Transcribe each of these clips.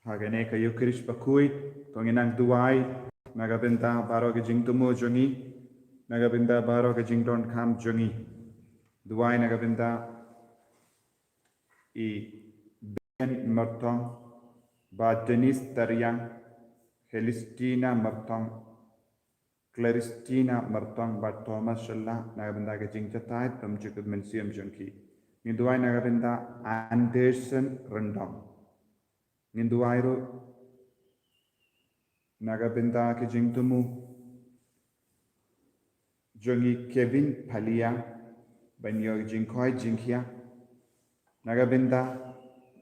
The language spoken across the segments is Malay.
Hagane kayo Krish Bakhuid, Tonginang Duway, Nagabinda Baro Gajing Tumo Jongi, Nagabinda Baro Gajing Don Kam Jongi, Duway Nagabinda I Ben Mertong, Ba Denis Tariang, Helistina Mertong, Claristina Mertong, Ba Thomas Shalla, Nagabinda Gajing Jatai, Tom Jacob Mensium Junki, Ninduay Nagabinda Anderson Rendong. Ninduayro Nagabinda Kijingtumu Jongi Kevin Palia Banyo Jinkoi Jinkia Nagabinda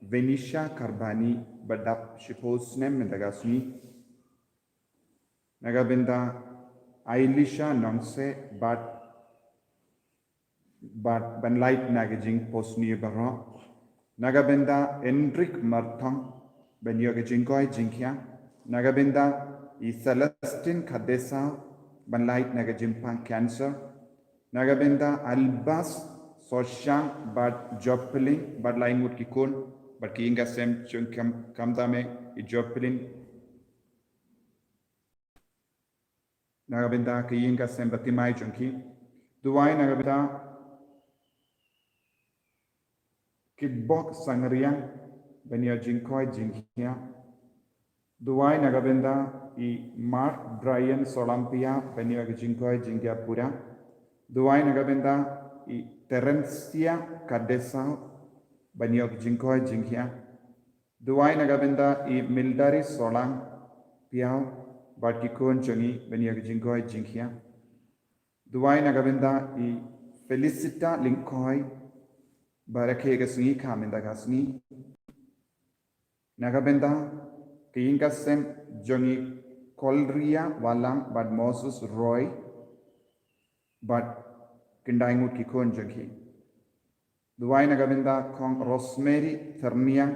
Venisha Karbani Badap Shiposnem Mendagasni Nagabinda Ailisha Nongse Bat Banlight Nagajing Posni Baro Nagabinda Enric Martong Banyo Jinkoi Jinkia Nagabinda I Celestine Kadesa Banlight Nagajimpang Cancer Nagabinda Albas Soshang Bad Joplin Bad Laing Wood Kikun Bad Kiinga Sem Chung Kamdame I Joplin Nagabinda Kiinga Sem Batimai Junki Duway Nagabinda Kidbok Sangariang Banyo Jinkoi Jinkia Duway Nagabinda I Mark Brian Solampia Banyo Jinkoi Jinkia Pura Duway Nagabinda I Terencia Kadesa Banyo Jinkoi Jinkia Duway Nagabinda I Mildari Solang Piao Batikon Jongi Banyo Jinkoi Jinkia Duway Nagabinda I Felicita Linkoi Barake Gasni Kaminda Gasni Nagabinda Kiingasem Jongi Kolria Walang Bad Moses Roy Bad Kindaingut Kikon Jongi Duway Nagabinda Kong Rosemary Thernia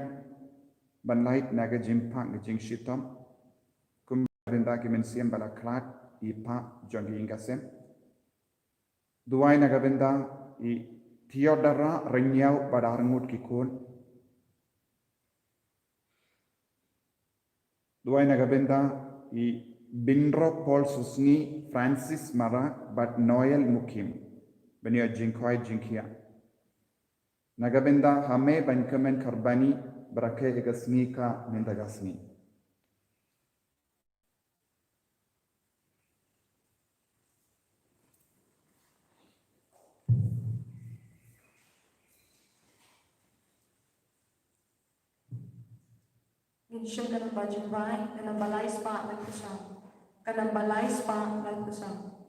Banlight Nagajimpa Gajing Shitom Kumbinda Kimensiam Balaklat Ipa Jongi Ingasem Duway Nagabinda I Theodora Renyau Badarngut Kikon Duway Nagabinda I Bindro Paul Susni Francis Mara Bat Noel Mukim Banyo Jinkoi Jinkia Nagabinda Hame Bankamen Karbani Brake Egasni Ka Mendagasni Minsyong kanang bajubay, kanang balay spa nagkusam. Kanang balay spa nagkusam.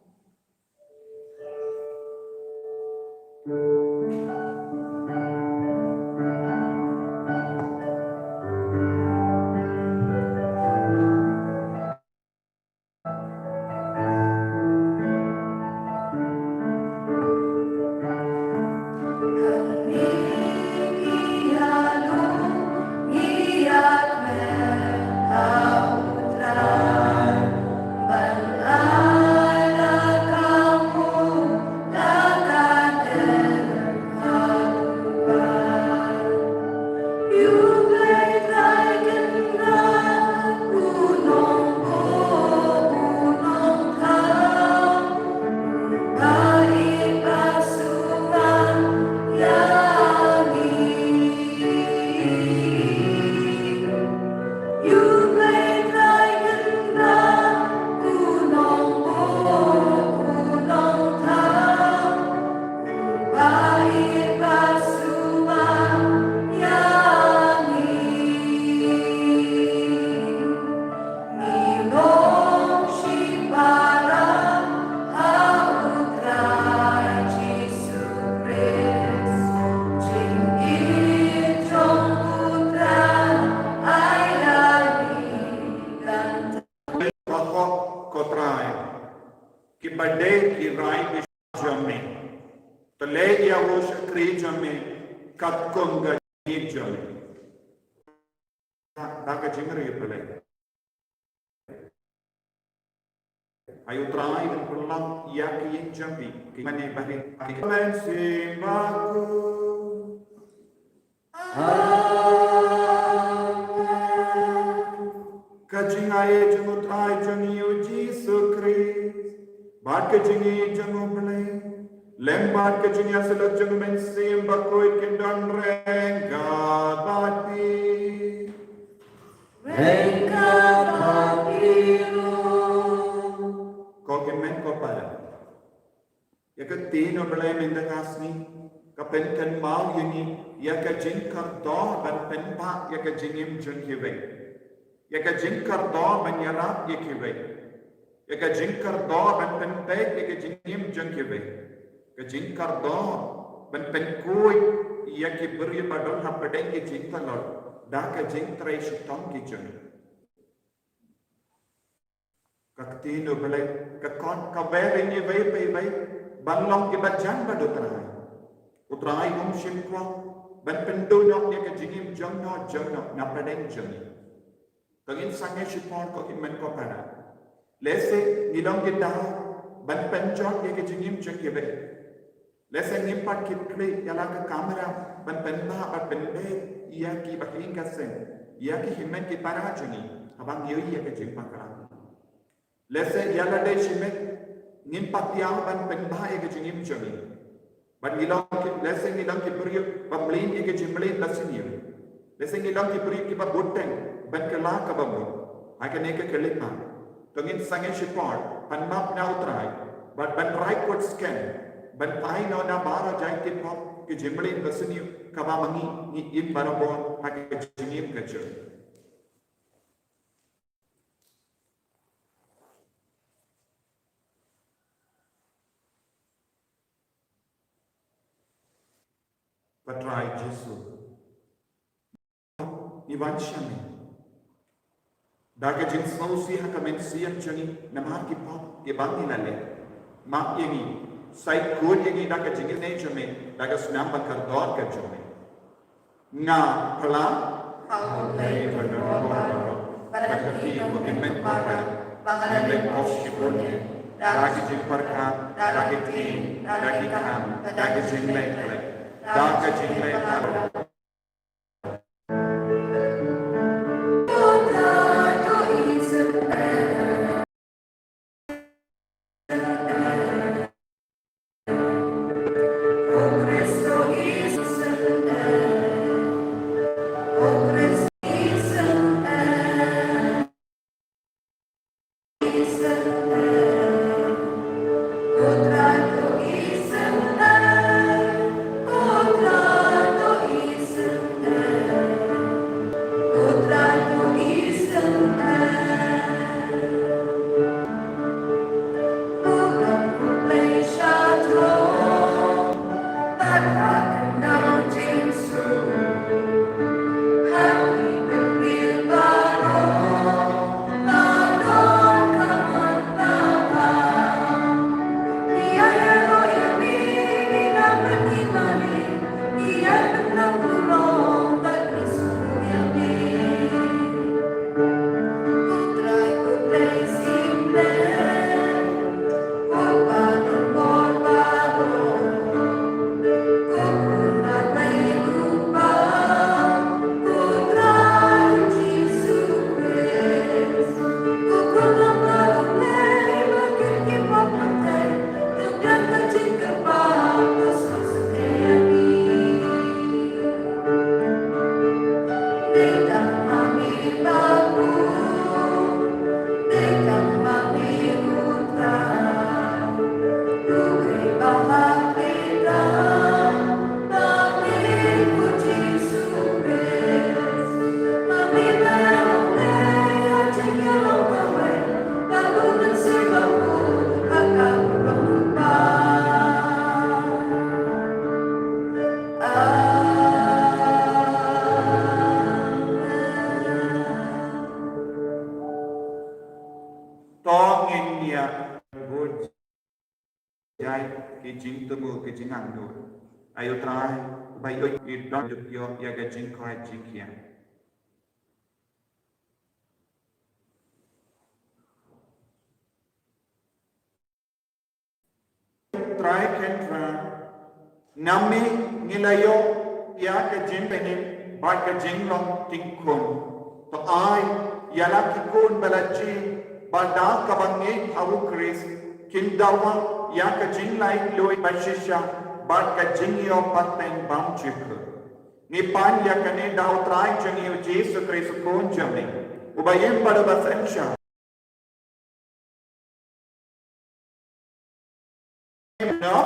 Ayo try dan pulang yakin Joby Kimane bari Mensi Baku Amen hai jung trai jung yu Jesus Christ. Bad ke jingi jung blay. Lembat ke jingi asal jung mensim Bakhuid kendon rengga bati. Rengga batiru. Kau kemen kau pada. Ya ke tino blay mendengasni. Kapen kan mau ini. Ya ke jing kardo ban penpa ya ke jingim jung hiway. Ya ke jing kardo ban yarap ya hiway. Ya ke jing kardo ban penpek ya ke jingim jung hiway. Ke jing kardo ban penkui ya ke beri badon hapadeng ke jing talor. Da ke jing trai shutong ke jung. Kaktino balai kakon kawere ni vai pai vai banglong ke bajan badotrai. Utrai shimkwa ban pendonok dia ke jingim jongno na padeng jongi. Tangin sange shipon ko imen ko pada. Lese nilong kita ban penjok dia ke jingim jongi be. Lese ngimpat kitli yala ke kamera ban penna ban penbe ia ki bahinga sen. Ia ki himen ki para jongi. Abang yoi ia ke jingpa kara. Lese yala de shimet ngimpat tiang ban penba ia ke jingim jongi. But lesen ngilang ki beri pamlin ki jimlin lasinir. Lesen ngilang ki beri ki babuteng ban kala ka bamu. Akan eke kelima. Tungin sange shipor pan map na utrai. But ban right foot scan. Ban pai no na bara jai ki pop ki jimlin lasinir ka ba mangi ni in barabon ha ki jingim ka jo. Patrai Jesu. Iwan Shami. Daga jin sausi ha kamen siam jangi namar ki pop ke bangi lale. Ma yengi sai kod yengi daga jingi ne jame daga sunam bakar dor ka jame. Nga pala Hai berdor. Berarti komitmen korban. Bangala le oshibone. Daga jin parka daga tin daga kam daga jin le. Daga jin le. Jing temu ke jingang nur. Ayo try, bayo idon yo ya ke jing koi jing kia. Try can try. Nami nilayo ya ke jing penim, ba ke jing long ting kun. To ai yala kikun balaji bada kabangi hawu kris kindawa ya ka jinglai loi bashisha bad ka jingyo pateng bam chik ni pan ya kane dau trai jingyo jesu kris kon jami ubayem pada basensha no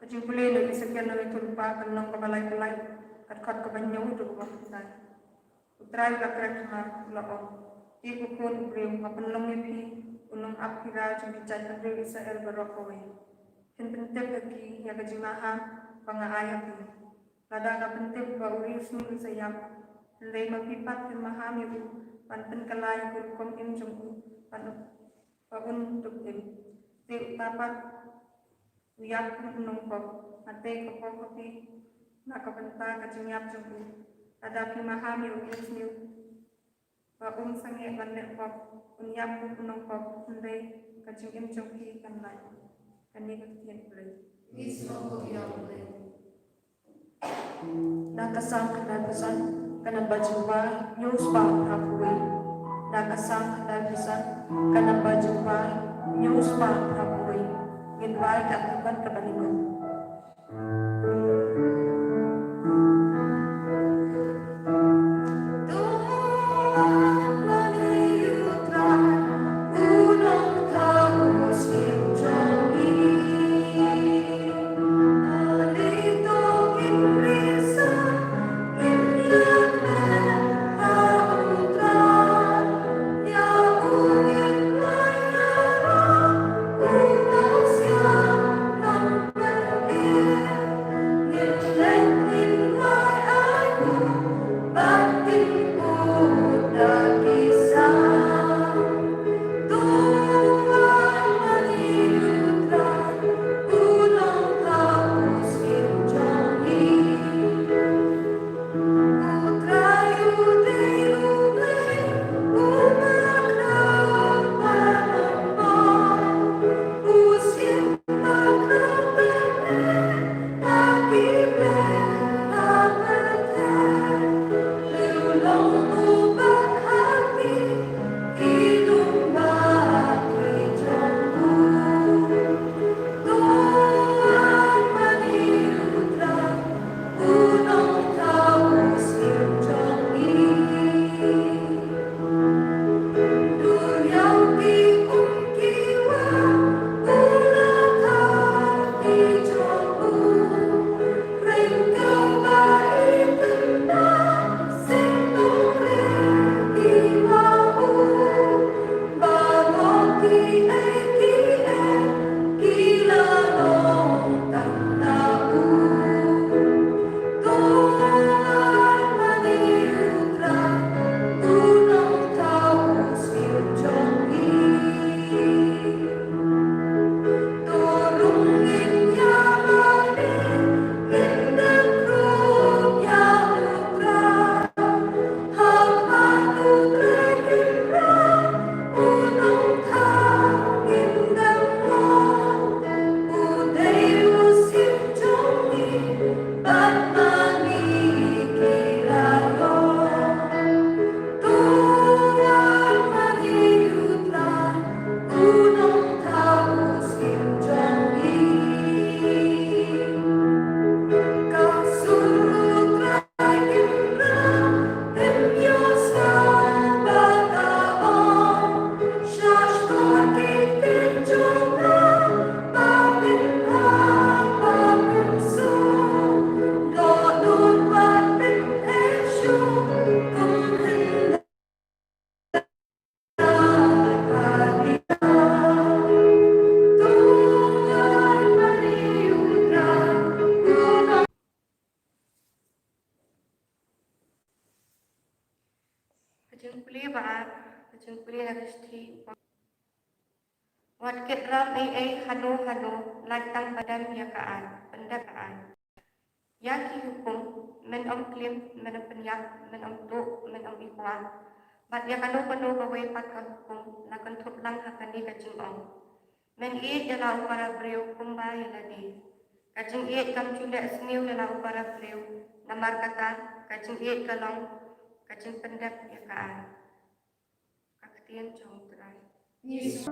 Kajingkuli lo isakyan lo itulpa kanong kabalay-balay at kat kabanyaw ito kumakitay. Utray kakrek na loo. Iku kun ubriw kapanlong ipi unong apira jang kicay kadri isa barokaway. Hinpintip kaki ya kajimaha pangaayap ni. Lada kapintip ba uris ni isayap. Hinday mapipat mahami u panpen kalay kurkom imjong u paun tukim. Di utapat Uyap unong ko, ate ko po kopi, nakabanta kajinyap jumpu, adapi mahami uyus niyo, sangi banyak ko, unyap unong ko, hindi kajinyam jumpi kanlay, kanigag tiyan pulay. Mismo ko iyawalay. Nakasang kanalpasan, kanabajumpa, news pa hapuwi. Nakasang kanalpasan, kanabajumpa, news pa hapuwi. Invite akibat kebalikan. Kajingkuli ba? Kajingkuli haristi. Wat kitram ay hano-hano, latang badan yakaan, pendakaan. Yaki hukum, men om klim, men om penyak, men om tuk, men om ihwa. Bat ya kanu gawe pat hukum na kan thut lang hakani kajing ong. Men iit jala upara breu kumba yaladi. Kajing iit kam chule asniu jala upara breu namar kata kajing iit kalong kajing pendek ya kaan. Kaktian chong terai. Yes.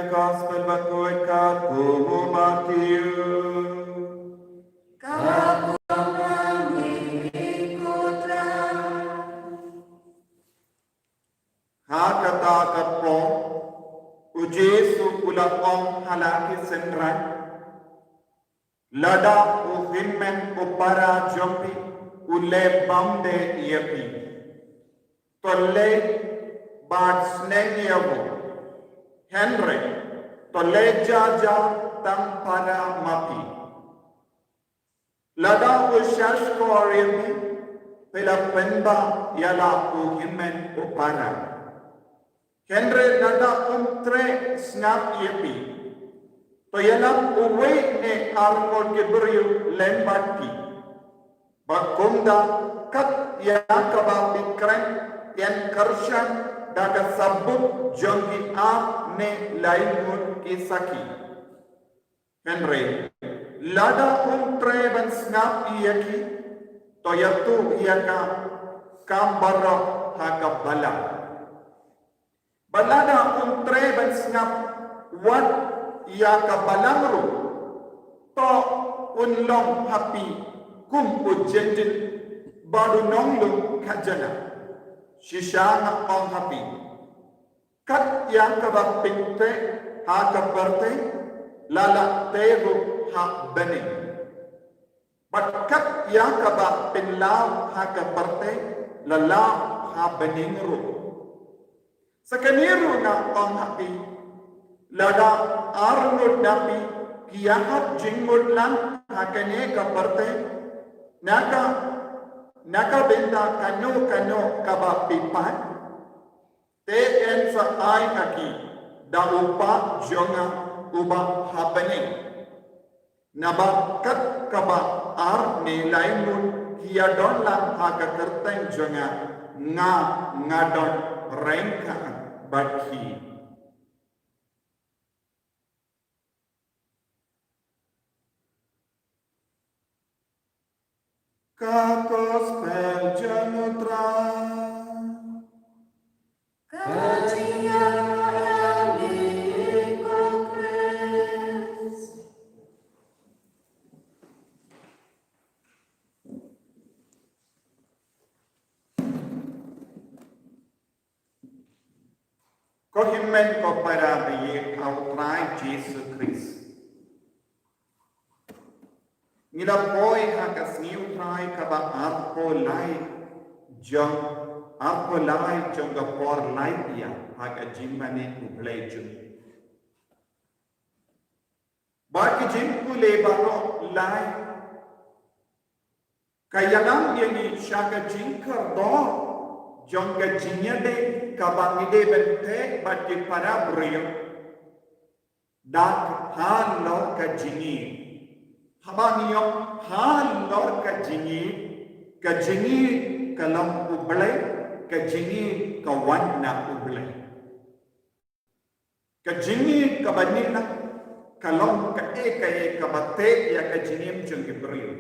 Gospel Bakhuid Kumu Mathew. Hakata kapong ujesu ulakong halaki senran lada uhimmen upara Joby ule bamde yepi tolle bad snegyavu Henry tolle jaja tam para mapi lada ushash korebi pela penba yala uhimmen upara Henry nada tre snap yepi. To yalam uwe ne armod ke beriu lembati. Bakumda kat ya kaba pikran yan karshan daga sabuk jongi a ne laimut kisaki. Henry lada tre ban snap yeki to yatu yaka kambara hakabala. Balada tre ban snap wat ya kabalangro to unlong happy kum ujenjin baru nonglung kajana shishana on happy kat ya kabak pinte ha kabarte lala tego ha bene but kat ya kabak pinlaw ha kabarte lala ha beningro Sakaniru na panghapi, lada arnod napi, kiyahat jingmod lang hakane kaparte, naka benda kano kaba pipan, te en sa ay aki, da upa jonga uba happening. Nabakat kaba ar nilay mun hiyadon lang hakakarteng jonga nga don rengka. But he kakos pel janutra kajiya ali kokres Kohimmen ko para biye outline Jesus Christ. Nila poi hakas niu try kaba arko lai jong ga por lai ya haga jimmane ublay jun. Baki jinku lebano lai kayanam yani shaga jinkar do jong ga jinyade kabangide bente bati para brio dak han lor ka jingi habangiyo han lor ka jingi kalam ublay ka jingi kawan na ublay ka jingi kabanina kalam ka kabate ya ka jingim jong brio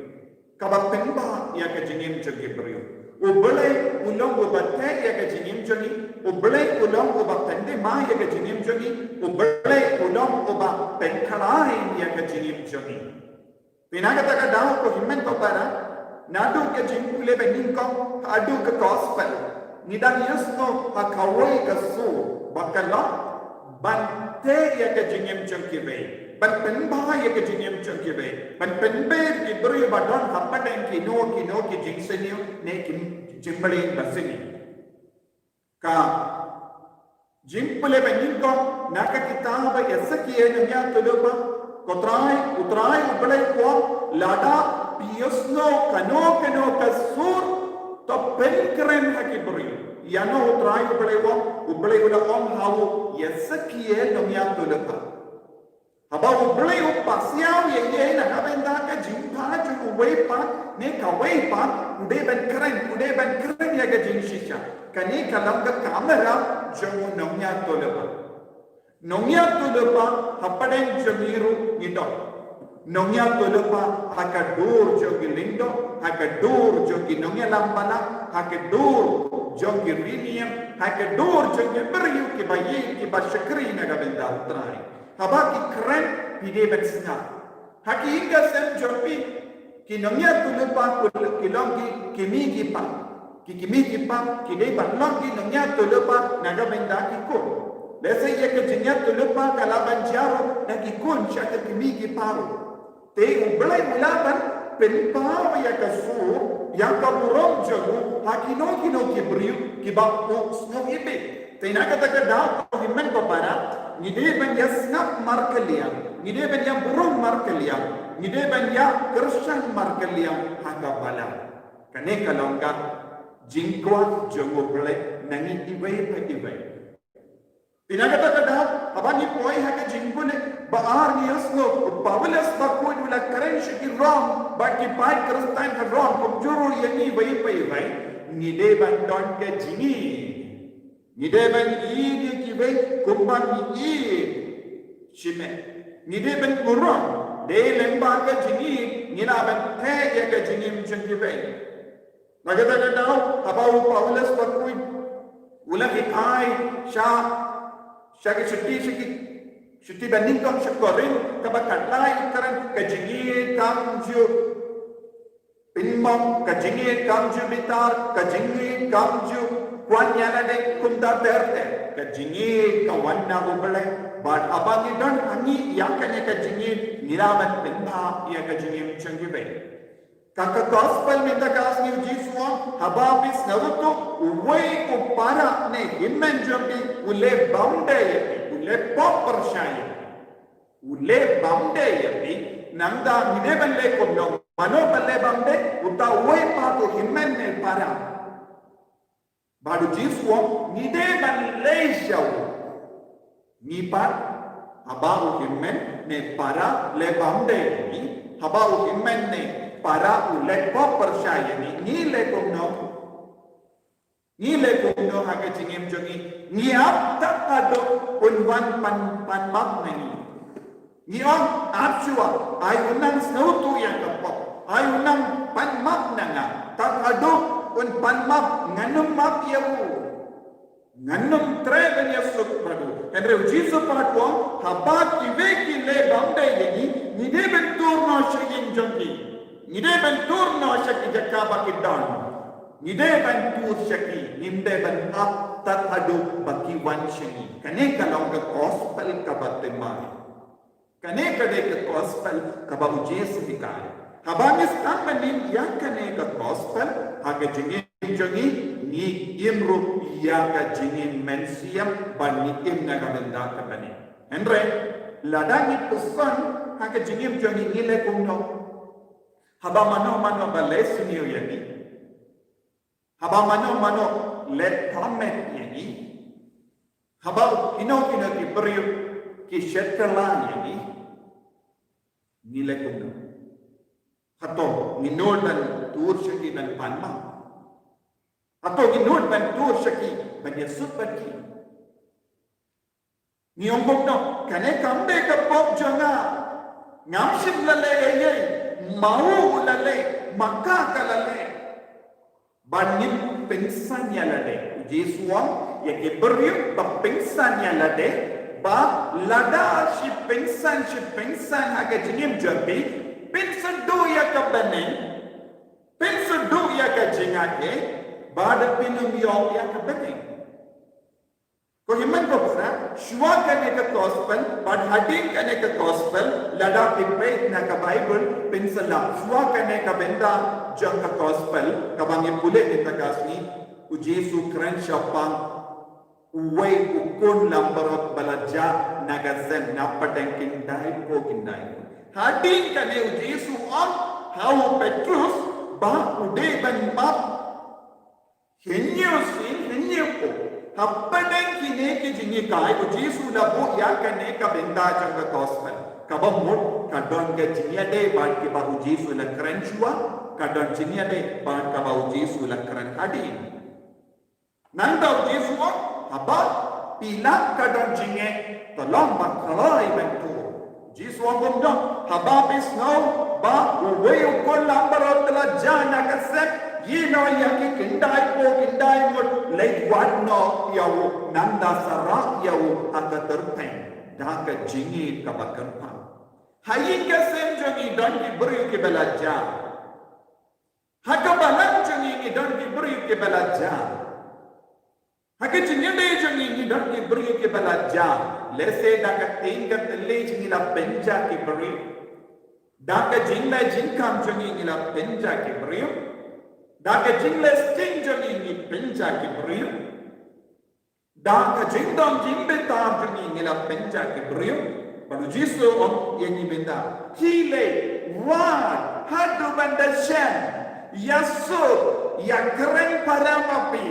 kabatemba ya ka jingim jong brio Ubelai ulang ubate ya ke jingim jongi, ubelai ulang uba pende ma ya ke jingim jongi, ubelai ulang uba penkalai ya ke jingim jongi. Pinagata ka daw ko himmen ko para nadu ke jingkule beningkong adu ke gospel. Nidang yusno hakawai ke su bakala bante ya ke jingim jongi be. Ban penba ya ke jingim jongi be. Ban penbe ki beri badon hapadeng ki no ki jingsenyo ne ki jimbali basini. Ka jimpule beningkong naka kita ba yasakiye nanya tulupa kotrai utrai ubelai ko lada piosno kano kasur to penkren hakibri yano utrai ubelai uda om hawo yasakiye nanya tulupa haba ubelai upasiaw ye na habenda ka jimpa ju uwepa ne ka wepa ude ben kren ya ga jinshisha kani kalam ka kamera jamu nanya tulupa Nongya tulupa hapadeng jamiru nito. Nongya tulupa hakadur jogi lindo, hakadur jogi nongya lampana, hakadur jogi rinium, hakadur jogi beriu ki bayi ki basyakri na gabenda utrai. Habaki keren pide betsna. Haki inga sem jopi ki nongya tulupa kilongi kimi kipa. Ki kimi kipa ki dei banlongi nongya tulupa na gabenda ki ko. Lesa ia kejenyat tulupa kalaban jaro nakikun siya kakimigi paro. Te ubelay mulaban penpaw ya kasur yang kaburong jago hakino kibriu kibak snow ibe. Te nakataka daw himmen ko para ngide ban ya snap markeliam, ngide ban ya burung markeliam, ngide ban ya Christian markeliam hagabala. Kane kalongga jingkwa jago belay nangi ibe. Pinagata ka daw, abang ipoy haka jingkune, baar ni Yusno, Pawalas Bakhuid wala karen siya ki wrong, baki pai Kristan ka wrong, kumjuro yan iway, ngide ban don ka jingi, ngide ban iidi kiway, kumbang iid, shime, ngide ban kurang, de lemba ka jingi, nginaban te ka jingi mchan kiway. Nagata ka daw, abaw Pawalas Bakhuid, wala kitay siya, Syaki syuti bandingkan syakorin kabakatlay karan kajingi kamju pinmong kajingi kamju bitar kajingi kamju kwanyana de kunda terte kajingi kawanna ubale bad abangi don hangi yakane kajingi niraman pinha ya kajingi mchangibe kaka gospel minta kasni jiswa hababis naruto uwe upara ne himmen jobi ule bounde ule popper shayi ule bounde yapi nanda mide balle kono mano balle bounde uta uwe pa to himmen ne para badu jiswa mide balle shaw ni par habaru himmen ne para le bounde ni habaru himmen ne para ulet po percaya ni le kumno haga jingim jongi ni ap tak ado unwan pan map ni on apsua ay unang snautu yang kapok ay unang pan map nga tak ado un pan map nganum map yawu nganum treben ya sut praduendre jisu patwa haba kive le bamde ni de bentur no shigin jongi Nide bentur no syaki jaka baki don. Nide bentur syaki. Nide ben ap tat adu baki wan syaki. Kane kalau ke gospel kabatemai. Kane kade ke gospel kabaujes dikai. Habangis tak menim yang kane ke gospel haga jingin ni imru ya ka jingin mensiam ban nikim naga benda ka bani. Andre ladang itusan haga jingin nile kumno. Haba mano balai senior yani. Haba mano let comment yani. Haba kino ki beriu ki shetkelan yani. Nilai kumno. Hato minol dan tur syaki dan panma. Hato minol dan tur syaki dan yasut bagi. Ni ombok no kane kambe ka pop janga. Ngamshim lale ye. Mau lale, maka kalale. Banin pensan ya lade. Jesuang ya ke beriu ba pensan ya lade. Ba lada si pensan haga jingim jambi. Pensan do ya ka banin. Pensan do ya ka jingake. Ba pinum yong ya ka banin. Ko himan ko pura, shua kane ka gospel, bad hading kane ka gospel, lada pipe na ka Bible, pensala, shua kane ka benda jang ka gospel, kabangi pule ita kasni, u Jesu Kristus pang uway ukon lambarot balaja nagazen na padang kindai po kindai. Hading kane u Jesu on, how Petrus ba ude ban ba henyo po. Hapadang kine ke jingi kai ko Jesu la bo ya kane ka benda jang ka gospel kabamut kadon ke jingi de bad ke bahu Jesu la kran chua kadon jingi de bad ka bahu Jesu la kran hadi nanda Jesu haba pila kadon jingi tolong bakalai bentu Jesu bom haba bis now ba we ko lambar tla jana ka sek Yino yaki kindai mut like what no yawu nanda sarak yawu aga terpeng daka jingi kabakarpa hayin ka sem jongi don ki buri ki belaja haka balang jongi ni don ki buri ki belaja haka jingi de jongi ni don ki buri ki belaja lese daka tingkat le jingi la penja ki buri daka jingla jingkam jongi ni la penja ki buri Daka jingles jingjani ni penja ki beriu. Daka jingdom jingbetam jani ni la penja ki beriu. Baru Jesu on yang ni benda. Hile, wad, hadu banda shen, yasuk, ya keren paramapi,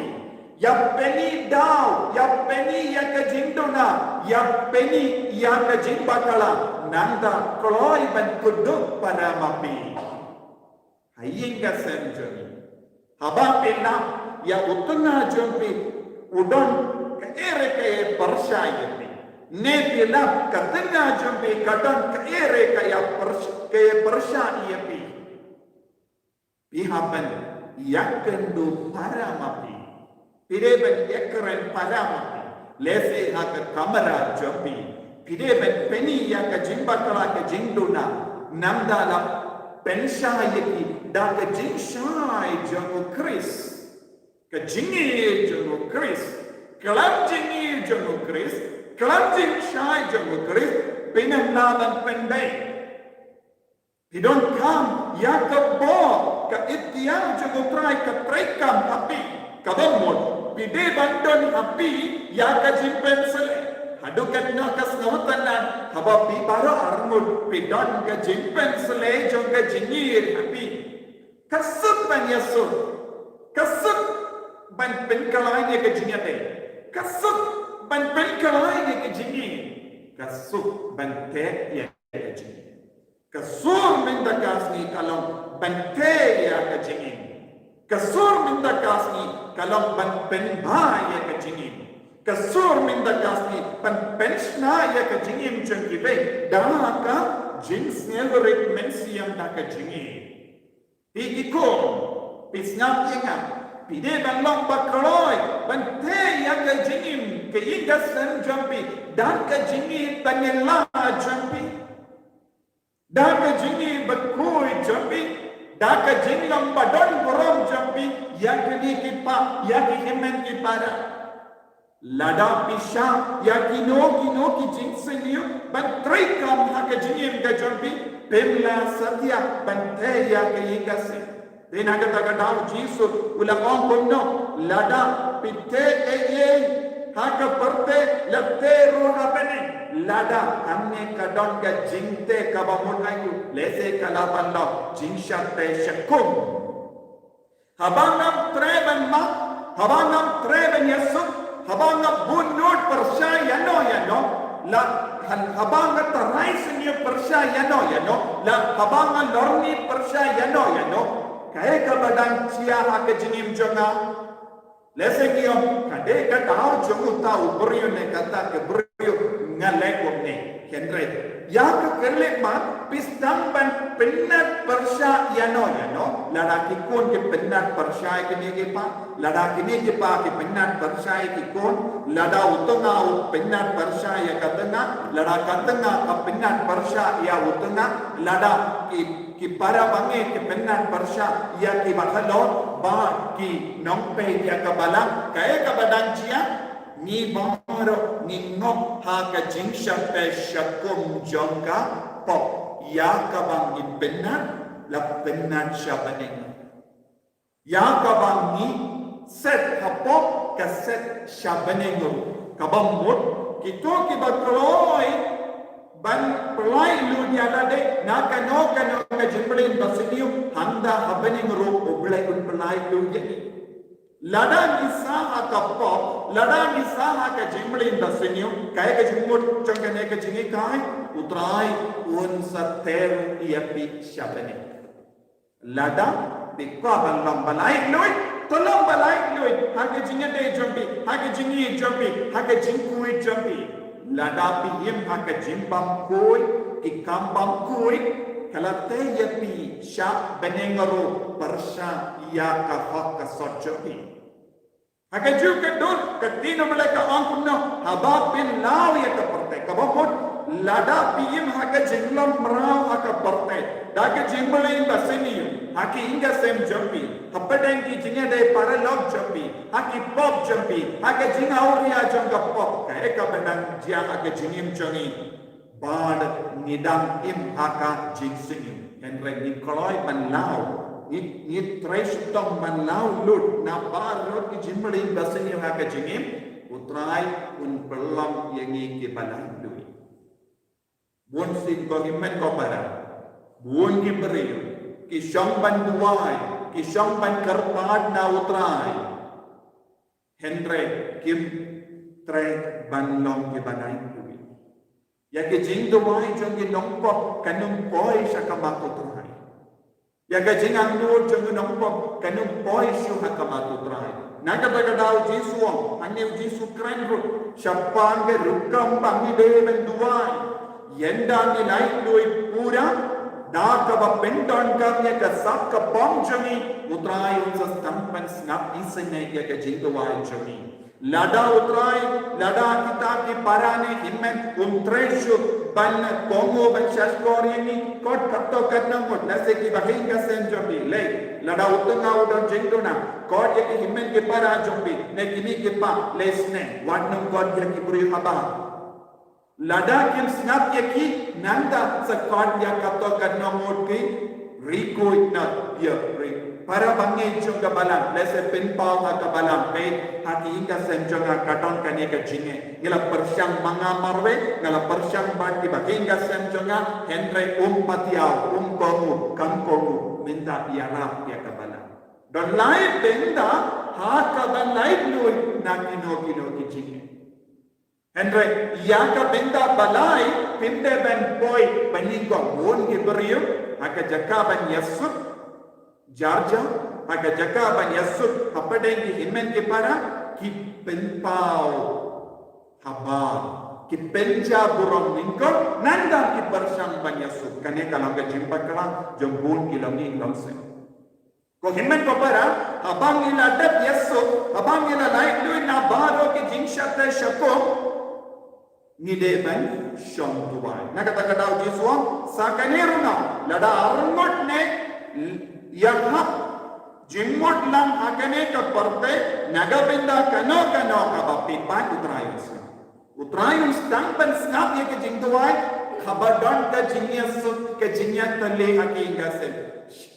ya peni daw, ya peni ya ka jingdona, ya peni ya ka jingbakala, nanda koloi ban kuduk paramapi. Hayinga senjani. Haba pena ya utna jompi udon ke ere ke persyai ni ne pila katna jompi kadon ke ere ke ya persyai pi pihaban yakendu para mapi pideben ekren para mapi lese hak kamera jompi pideben peni ya ke jimbakala ke jinduna namdala pensyai yaki Daka jingshai jangu Chris, ka jingi jangu Chris, kalam jingi jangu Chris, kalam jingshai jangu Chris, pinam naman pendai. He don't come ya ka bo ka ityang jangu try ka trekam happy, kabamot pide bandon happy ya ka jimpensele. Hadukat na kasnawatanan haba bibaro armud pidon ka jimpensele jong ka jingir happy. Kasut ban yasut, kasut ban penkalai dia ke jingi ate, kasut ban penkalai dia ke jingi, kasut ban te ya ke jingi, kasur minta kasni kalau ban te ya ke jingi, kasur minta kasni kalau ban penba ya ke jingi, kasur minta kasni ban penshna ya ke jingi macam kita, dah ka jins neverik mensiam dah ke jingi. Ikon, pisnam ingat, pide banglong bakroi, bante yang ke jingim, ke ingasan jampi, dan ke jingim tanyela jampi, dan ke jingim Bakhuid jampi, dan ke jinglam badon borom jampi, yang ke ni kipa, yang ke himen kipara, lada pisah, yang kino ki jingseniu, bantrai kam hak jingim ke jampi. Pemla satya banteya ke ingasi. Then agad daw Jesu ulakong kono lada pitte eye haka perte lapte roha bene lada amne kadon ka jingte kabamun ayu lese kalaban law jingshatte shakum. Habangam treben yasuk habangam bunod persya yano la habang tarai seni persya yano la habang lorni persya yano kaya ka badang cia hak jingim jonga lese kiyo kade ka tau jongu tau beriu ne kata ke beriu ngalekom ne kendret Ya ke kelik mat pisang ban penat persya yano ladaki kon ke penat persya ke ni pa ladaki ni ke pa ke penat persya ke kon lada utunga penat persya ya katanga lada katanga ka penat persya ya utunga lada ki para bange ke penat persya ya ki bakhalon ba ki nongpe ya kabala kae ka badang chia ni baro ni ngok ha ka jingsha pe shakum jongka pop ya ka bang ni penat la penat shabaning ya ka bang ni set ha pop ka set shabaning ka bang mut kito ki bakroi ban pelai lu dia lade na ka no ka jimblin basiniu handa habaning ro oblai un pelai lu je lada misaha ka pop lada misaha ka jimblin basiniu kai ka jimut changane ka jingi kai utrai un sater iapi syabane lada bikwa ban balai lui tolong balai lui ha ka jingade jombi ha ka jingi jombi ha ka jingkui jombi lada pi yem ha ka jimbam koi ki kambam koi kalate yapi sya benengaro persya ya ka hak ka sojopi haka juga dul ketino mereka angkuno habab bin law ya ka partai ka bokot lada piyem haka jinglam merau haka partai daga jingbalin basini haki inga sem jampi hapadeng ki jinga dai paralog jampi haki pop jampi haka jinga auria jongga pop ka eka benang jia haka jingim jongi bad nidam im haka jingsing henry nikolai man law ni tres tong man law lut na barot ki jimbalin basini haka jingim utrai un pelam yangi ki balang lui buon sin ko himen ko para buon ki beri ki shangban duai ki shangban karpad na utrai henry kim tre ban long ki banai lui ya ki jing duai jong ki nongpok kanum poi shakamak utrai ya ka jingang nur jong nongpok kanum poi shu hakamak utrai naga bagadau jisuang aneu jisu kran ru shapang ke rukam bangi de ben duai yenda ni lai lui pura da ka ba penton ka ya ka sak ka bom jami utrai unsa stampan snap isne ya ka jingwai jami lada utrai lada kita ki parane himmen treshu ban kongo ban shaskorini kot kapto karna mot nase ki bahinga sen jami le lada utunga udon jingdona kot ya ki himmen ki para jombi ne kini ki pa lesne wadnum kot ya ki buri haba lada kim snap ya ki nanda sakot ya kapto karna mot ki riko itna ya para bangai jonga balang lese penpau ha ka balang pe hati inga sem jonga katon kane ka jinge ngila persyang manga marwe ngala persyang bati ba inga sem jonga henry patiau kongu kangkongu minta biarap ya ka balang don lai benda ha ka ban lai lui na kino ki jinge henry ya ka benda balai pinde ben boy baningo won ki beriu haka jakaban yasut Jarja maka jakaban yasut hapadeng ki himen ki para ki penpau haba ki penja burong ningkol nanda ki bersang ban yasut kane kalau ke jimpa kala jombun ki laming lamse ko himen ko para abang ila dap yasut abang ila naik lui na baro ki jingshat shako ni de ban shom tuai na kata kata jisuang sakaniruna lada arngot ne yang jimut lang hakane ka parte nagabinda kano ka bapipan utrayun stampan snap ye ke jingduai khabadon ka jinyas ke jinyat tali hakinga se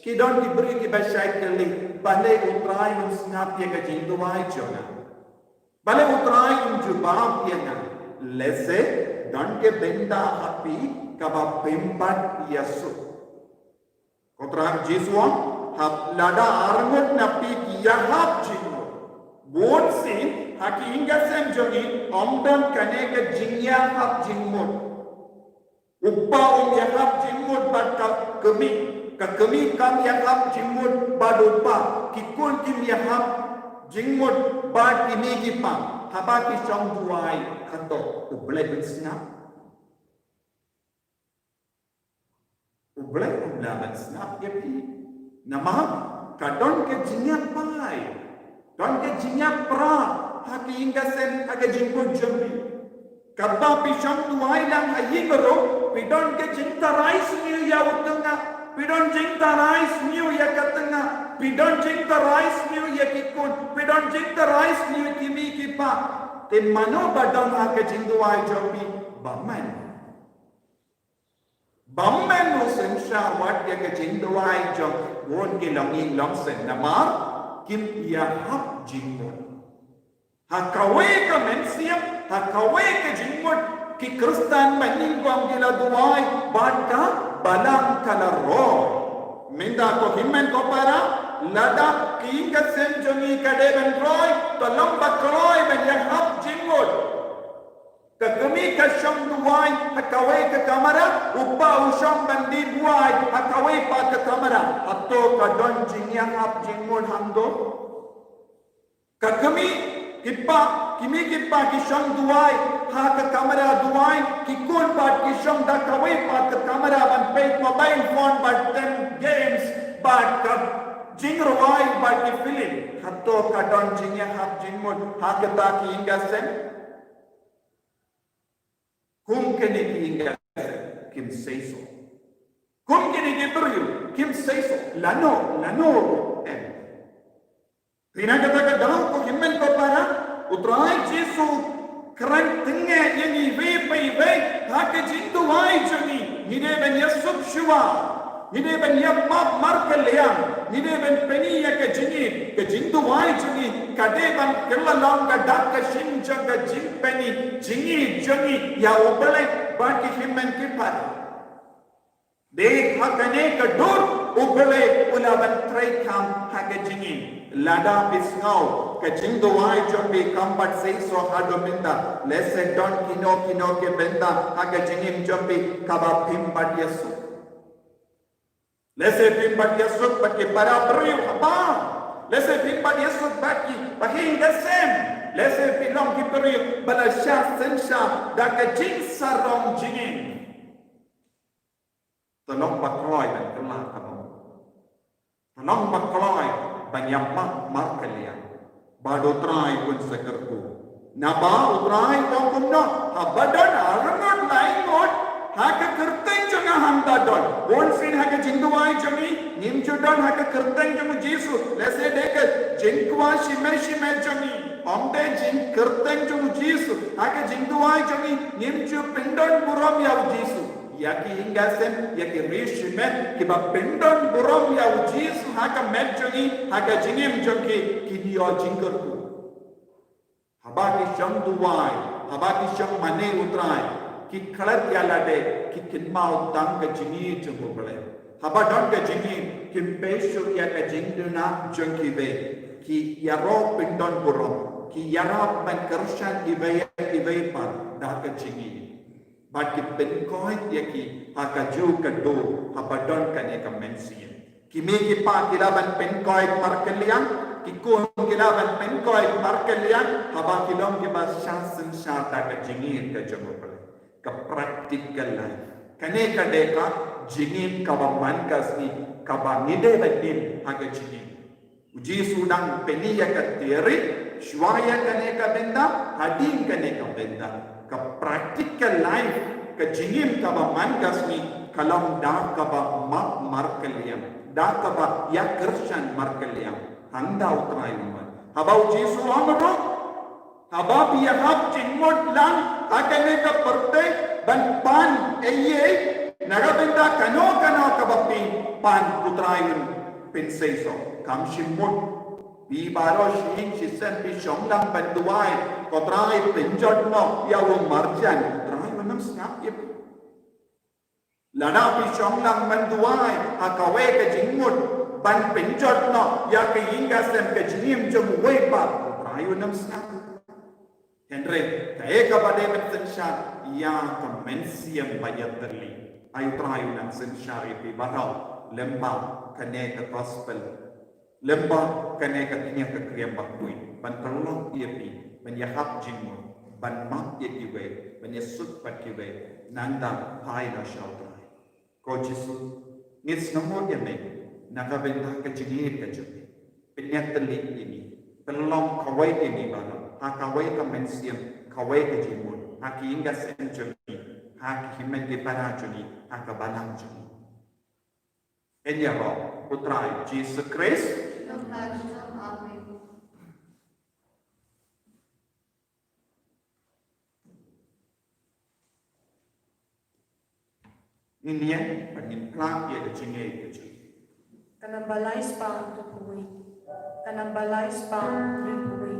kidon diberi ki basai tali bale utrayun snap ye ke jingduai jona bale utrayun jubab ye na lese don ke benda hapi ka bapimpat yasu Kotrang Jisuang hap lada arngot napi kiyahap jingo bon sin haki inga sem jongi omdon kane ke jingya hap jingmut uppa yahap jingmut bad kami kam yahap jingmut bad uppa kikun kim yahap jingmut bad kini kipa haba ki song duai kato uble bin snap Ublay umlaban snap yapi. Nama kadon ke jinyak pai. Don ke jinyak pra. Haki ingasen aga jingkut jambi. Kabba pisham tuai lang ayingro. Pidon ke jinta rais niu ya utunga. Pidon jinta rais niu ya katanga. Pidon jinta rais niu ya kikun. Pidon jinta rais niu kimi kipa. Te mano badon haka jinduai jambi. Baman. Bammen no sensha wat ya ke jinduai jom won ke longin longsen namar kim ya hap jingmon ha kawe ka mensiam ha kawe ke jingmon ki kristan maning gwam gila duai bat ka balang kala ro minda ko himmen ko para lada ki ka sen jomi ka de ben roy to lamba kroy ben ya hap jingmon kami kasyam duai hakawai ke kamera upa usyam bandi buai hakawai pa ke kamera atau kadon jingya hap jingmon hando kami kimi kipa kisyam duai ha ke kamera duai kikun pa kisyam da kawai pa ke kamera ban pay mobile phone ban 10 games ban jing ruai ban ki film atau kadon jingya hap jingmon ha ke ta ki ingasen Kum kene ki kim say so. Kum kene ki beriu kim say so. Lano. Rina kata kata ko himmen ko para utrai Jesu kran tinge yani ve ha ke jindu wai jani nide ben yasuk shua nide ben yap map markel liam nide ben peni ya ke jindu wai jani kade ban kella long ka dak ka shin jaga jin peni jini ya ubale ban ki himmen ki par de hakane ka dur ubale ulaban trai kam ha ke jini lada bisngau ke jindu wai jombi kambat sei so hadominda lese don kino ke benda ha ke jini jombi kaba pimbat yesu lese pimbat yesu pakai para beriu apa lese pimbat yesu baki pahinga sem lese pilong ki beriu bala syah sensha da ke jin sarong jinin tolong pakroi dan kelah kamu tolong pakroi banyak mak kalian bado trai pun sekerku naba utrai kau kumno habadon arangot lain ngot haka kerteng jangan handa don bon sin haka jinduai jami nim judon haka kerteng jamu jisu lese deket jinkwa shime jami omde jin kerteng jamu jisu haka jinduai jami nim ju pindon buram ya jisu yaki ingasem yaki rishime kiba pindon buram ya jisu haka medjoni haka jinim joki kidio jinkerku habaki shamduai habaki sham mane utrai ki kalat ya lade ki kinmau dang ke jini jumbo bele haba don ke jini ki pesho ya ke jinduna jongki be ki yaro pindon burom ki yara ban kershan ibe pan da ke jini bat ki pen koi ya ki haka ju ke do haba don ke ne ka mensia ki me ki pa kilaban pen koi markelian ki ko kilaban pen koi markelian haba kilom ki ba shansen shata ke jini ke jumbo bele ke practical life kane kadeka jingin kawaman kasni kabangide batin haga jingin uji sudang peniya ka theory shwaya kane ka benda hadin kane ka benda ke practical life ke jingin kawaman kasni kalam da kaba mak markeliam da kaba ya kershan markeliam handa utrai man haba uji su amro haba biya hab jingmot lang akane ka perte ban pan eye nagabenda kano kabapi pan utrayon pinseso kam shimot bi baro shin shisen bi shonglang banduai kotrai pinjot mo yawo marjan trai manam snap yep lana bi shonglang banduai akawe ka jingmot ban pinjot no ya ke ingasem ke jinim jom wepa trai manam snap Henry, kaya kabade mensensya ya kemensiam bayat terli. Ayu terayu nang sensyari pi barau lembah kene ke gospel, lembah kene ke kinya ke kriam Bakhuid. Ban terlong ia pi, ban yahap jingun, ban mak ia kiwe, ban yasut pat kiwe, nanda hai na syau terayu. Ko Jesu, ngis nomor ya me nakabenta ka jingit ka jupi pinyat telik ini pelong kawai ini balo ha kawai ka mensiam kawai ka jimun ha ki inga senjuni ha ki himen di parajuni ha ka balang juni enya ro putra Jesus Christ ini ya pangin plak ya ke jingit ka jupi Kana balay spang to kuwi. Kana balay spang rin kuwi.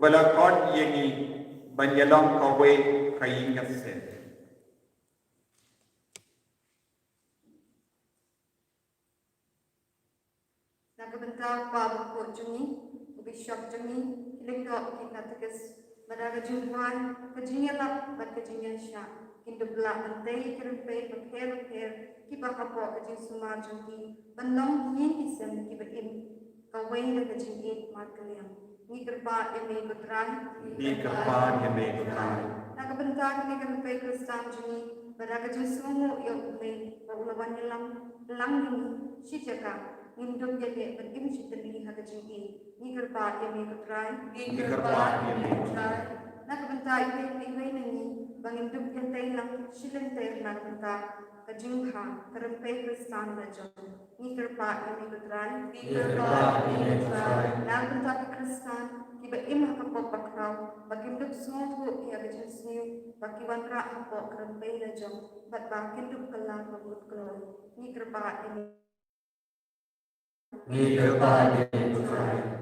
Balakot yengi banyalang kawe kayinga sen. Nagabenta pa ko juni, bishop juni, lingko kinatagas madaga jumwan, kajinyalap bat kajinyan siya. Hindu belak antay kerumpe bakher kiba kapo kajing sumar juni, bandong yin isem kiba im kawe na kajingit markaliang. Ni kerpa eme kutran. Nagabenta ni kerumpe kristan juni, madaga jumsumu yung ume, baulawan nilang langin sijaka. Induk jadi berim siteli haga jingin. Ni kerpa eme kutran. Nagabenta iwe nangi bangin duk yantay lang silentay nagabenta kajingha kerumpe kristan rajon. Ni kerpa eme kutran. Nagabenta kristan kiba imah kapok bakraw bagin duk sungu ya gajin sniu bakiwan ra kapok kerumpe rajon bat bakin duk kelang babut kloy. Ni kerpa eme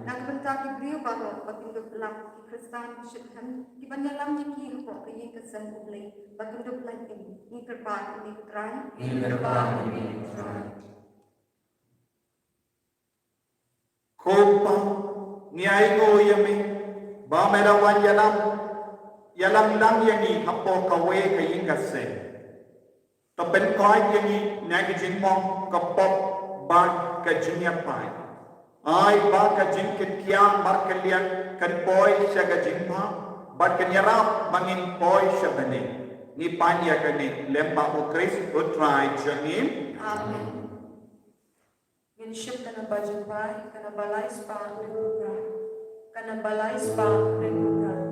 Nagabenta ki beliau bahawa baginduk lang ki Kristan syidhan ki banyalam ki hapok kaying kesan ublay baginduk lang ini ni kerpa ini kutran Kopa ni aigo yami ba merawan yalam lang yangi hapok kawe kaying kesan tapen koi yangi nagijin mong kapok ba kajingya pai ai ba kajing kityang markalian kan boy sa kajingma bat kanyarap mangin poi syabani ni panya kani lemba ukris utrai jangim Amen. Ginship ka na ba jubay, ka na balay spa rinubra, ka na balay spa rinubra.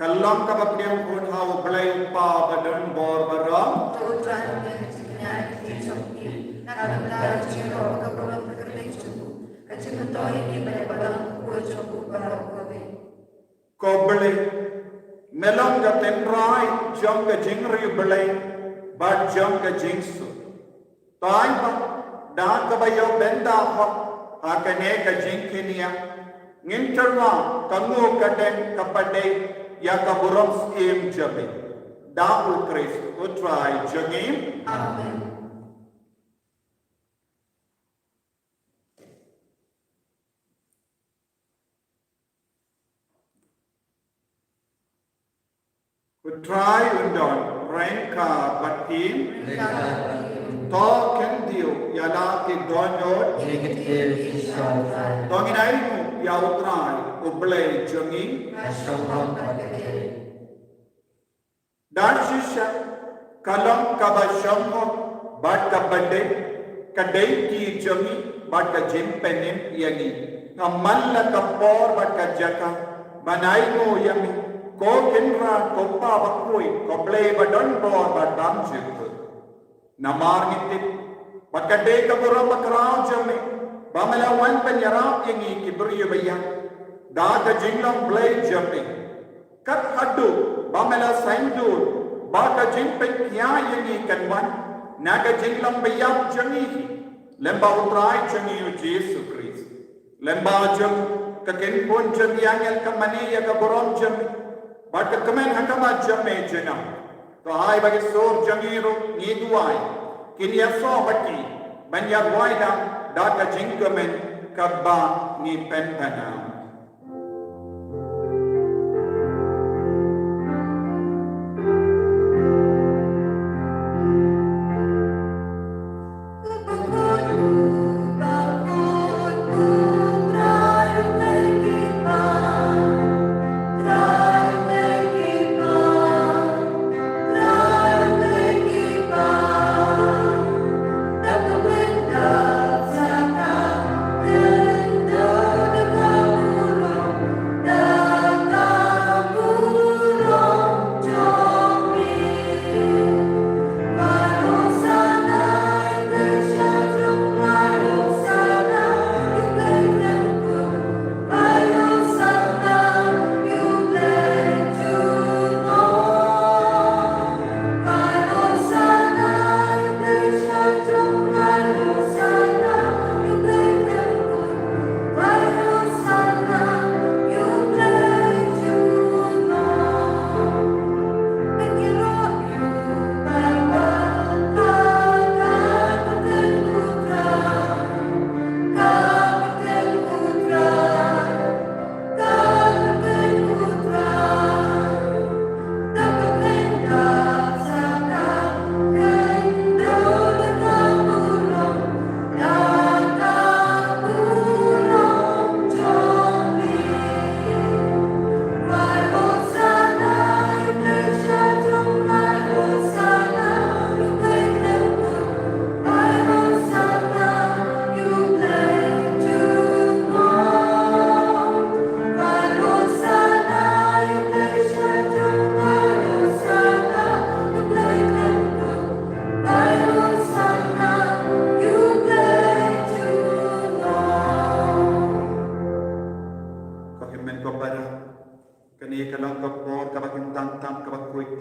Kallam ka bapriang kun hau belai pa badan bor barang. Tuhan yang sebenarnya di Joby, nak benar jiro kebulan berkerja cukup, kecil toh ini benar-benar kuat cukup barang kami. Kau belai melang ka tenrai jam ka jingri belai bad jam ka jingsu. Tain pa dah ka bayo benda ho akane ka jingkinia nginterwa kamu kaden kapade ya kaburam skim jabe daul kris utrai jangim Amen. utrai undon renka batin to kendio yala ki donyo dongin aimu ya utrai ublay jangim Darshisha kalam kabashamho bat kabade kadai ki jami bat ka jimpenim yani kamalla kapor bat ka jaka banai mo yami ko kinra koppa bakhuid ko play badon bor bat bam jip namar nitit bat kadai kabura bakrao jami bamala wan penyarap yangi kibriyo baya da ka jinglam play jami kat hadu bamela saindur baka jimpen kya yangi kanwan naga jinglam bayap jangi lemba utrai jangi Yesu Christ lemba jam kaken pon jam yangel kamani ya kaborom jam baka kamen hakama jamme jana to ai bagi sor jangi ro ni duai kinya so baki banya waida daka jingkamen kabba ni penpana Thank you. men ko para kani kalang ko por ka bakin tam ka Bakhuid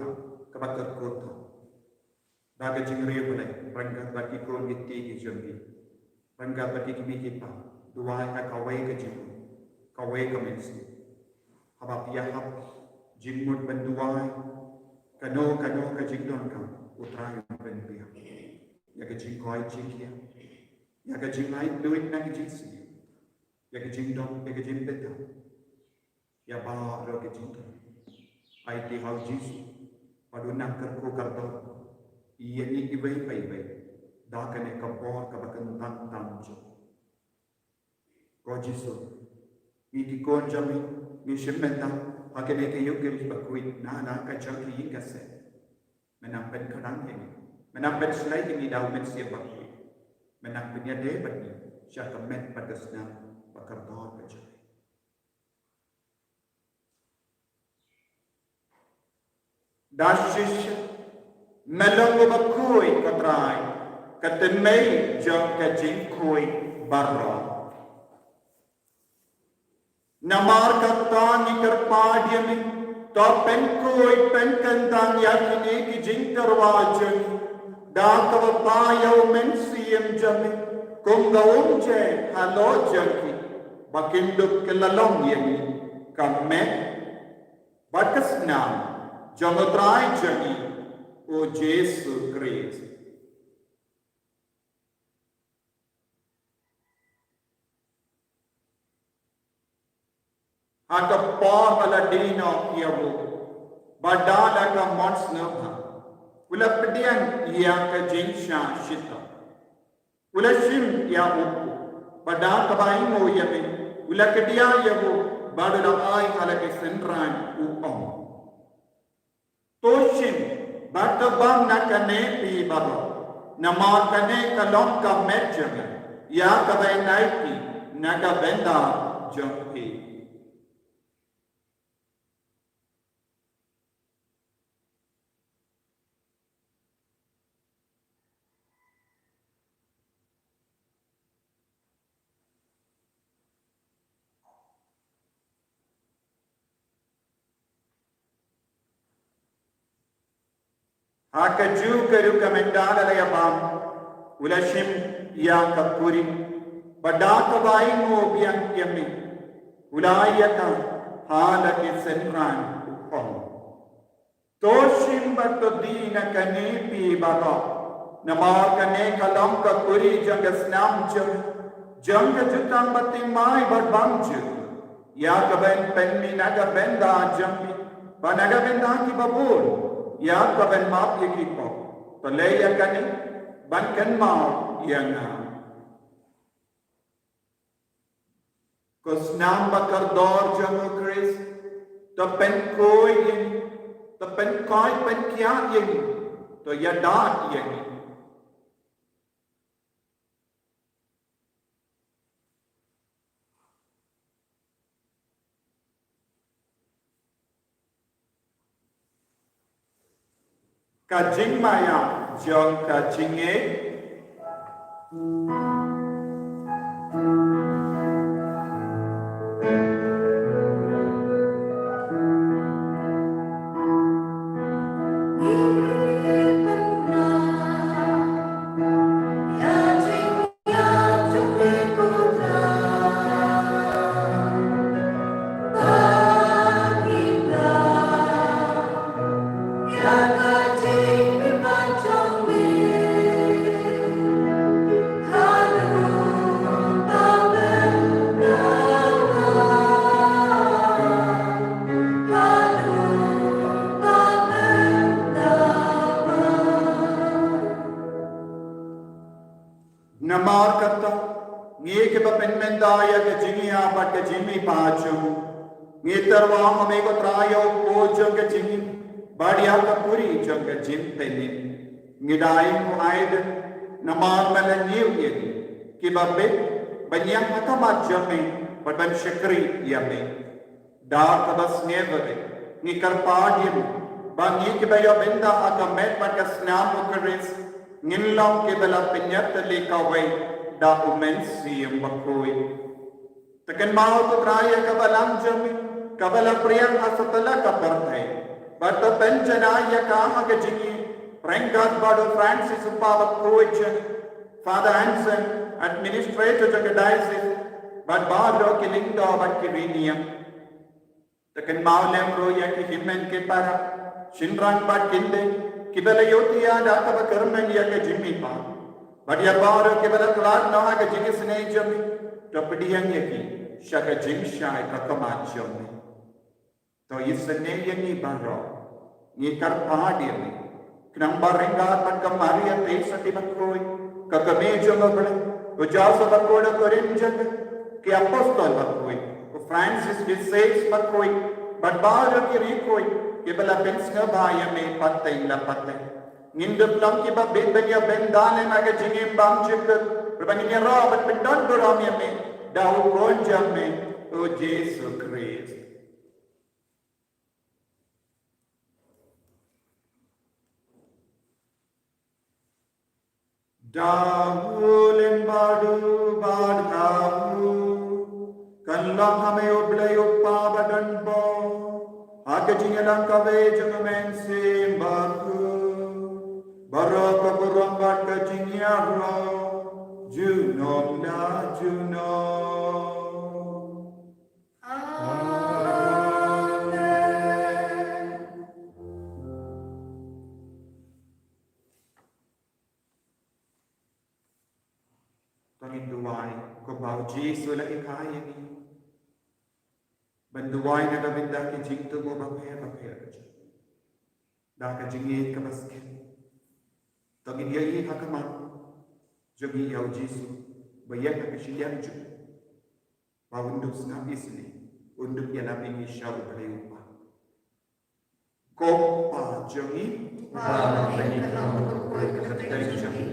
ka bakar kota daga jingri boleh rangga baki ko gitti ki Joby rangga baki ki mikipa dua ka kawai ka jimu kawai ka mensi habap ya hab jingmut benduai kano ka jingdon ka utrai ben pia ya ka jingkoi jikia ya ka jingai duit na ka jingsi ya ka jingdon ya ka jimbeta ya ba ro ka jingdon ai ti hau jisu padu nak ko kardo iya ni ibai bai da ka ne ka por ka bakan tan jo ko jisu ni ki kon jami ni shimmenta Hakene ke yugir Bakhuid na ka jangki hingga se menampen kanang ini menampen selai ini daun mensia Bakhuid menampen ya debat ni syaka met pada senam bakar dor baca dashish melongo Bakhuid katrai katemei jang ka jingkoi barra Namar kata ni kerpadiam ni topen koi penkandang yakini ki jingkarwajan da kawapayau mensiem jami kung je halo jaki bakinduk kelalong yani kamet bakas nam jamotrai jani o Jesu Christ Aka por baladino yawo badala ka monsnobha ula pedian ya ka jinsha shita ula shim ya upu bada ka bai mo yame ula kedia yawo badala ai halake senran upom toshin bata bam na kane pi baba nama kane kalom ka metjame ya ka bai naiki naga benda jompi Haka juga ruka mendala ya bam ulashim yang kapuri badaka bai mo biang yami ulayaka halaki senran upom toshim batodina kane pi baba nama kane kalam kapuri jangasnam jang jutang batimai badbamju ya kaben penmi naga benda jampi banaga benda ki babul ya kaben maaf ye kipo to le ya kani ban kan mau yang kosnam bakar dor jamu Chris to pen koi yin to pen koi pen kya yin to ya da yin Kajing maya jong kajinge namar kata ngie ke bapen mendaya ke jingia bat ke jimi paju ngie terwa hame ko trayo ko jong ke jingi badia ka puri jong ke jim peni ngidai ko aid namar mala ngiu ye ki babe banyang hatamat jame badan syakri yame da ka bas nevere ngi karpadim bangi ke bayo benda akamet pat ka snam ko res Nginlong ke bala penyat le kawai da umensi Bakhuid Tekan mau tu raya kabalang jami, kabala priang asatala kapartai. Bato penjanaya kaha ke jingi, Prangat Bado Francis Bakhuid, Father Hansen, Administrator of the Diocese, but Bado Kilindo, but Kirinia. Tekan Mawkhlam roya ki himmen ke para, Shinran bat kinde, Kibala yotia data bakarman ya ke jimmi pa. But ya Bado Kibala Klat no ha ke jingi sne jami, Topadian yaki. Shaka jing shai kakamat jomni. To isane yani baro. Ni karpadi ni. Knang baringa pan kamari at tesa di Bakhuid. Kakame jomabale. Ujasa Bakhuid korin jang. Ki apostol Bakhuid. O Francis Visates Bakhuid. But baro ki rikoid. Ki bala pinsga bhaya me patay la patay. Nindup lang ki ba bendanya bendale maga jingim bam chikut. Berbandingnya roh but bendon beram ya me. Daw konjam me o Jesus Christ. Dahu lembadu badhahu kanlang hame oblay uppa badan bo hakajingalang kave jungamen simbaku baraka burang bat kajinyaro Juno na Juno. Amen. Tangin duway ko bao Jesu la ikaya ni. Banduway na gabinda ki jingto mo bapaya. Daka jingit ka basket. Tangin yayi hakamat. Joby yaw Jesu, bayan na kasiliyan Diyo. Pawundok sa isli, undok yan namin siya upayo pa. Kopa Joby, Pawundok ka kapatay Joby,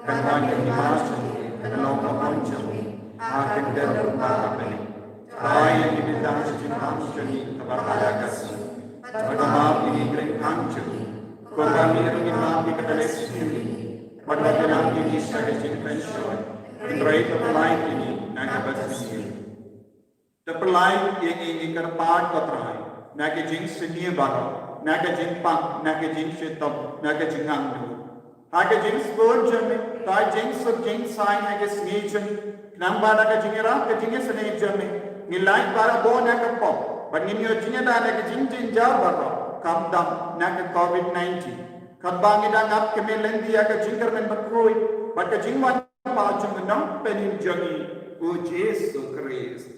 kanwan ka himasya, kanong kapon Joby, aking darong pakapali. Kaya nimitas jinam Joby, kabakala kasi. Pagkamap inigring ang Joby, kung kami rin imam ikatalis Joby, Pagkakalang ini sa intervention, in right of life ini, nagabas ini. Terpelai yang ini kerpat katrai, nagajing seni baru, nagajing pang, nagajing syetop, nagajing angdu. Nagajing spur jami, nagajing subjing sign nagas nijam, namba nagajing era, nagajing seni jami, nilai para bo nagapop, baninyo jinya na nagajing jinjar baru, kamdam naga COVID-19. Kadbangi dangap kemelendi aga jingkar men Bakhuid, but ka jingwan pa jung penin jami o Jesus Christ.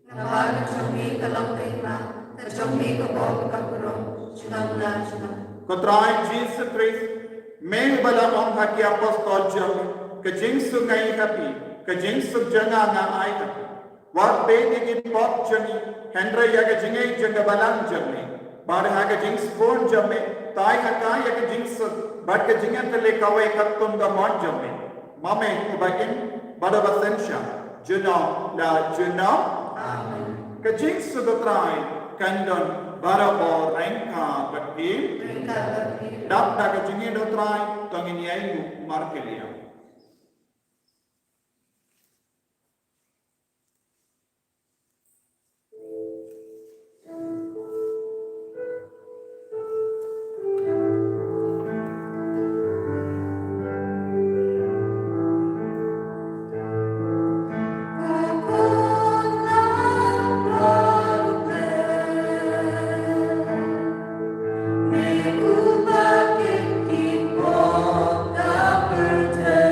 Naman jumi kalang kaima, na jumi ka bo kapuro, sinang na sinang. Kotrai Jesus Christ, may balang ang haki apostol jami, ka jingsu ngay kapi, ka jingsu janga nga ay kapi. Wag pwede gipop jami, Hendra yaga jingay janga balang jami, bada haga jings phone jami, Tai kaya ke jings bad ke jingan tele kawai katum da mon jame mame ubakin bada basensha juno la juno amen ke jings do trai kandon bara bo rengka baki dap da ke jingi do trai tongin yai markelia May ubah kita percaya.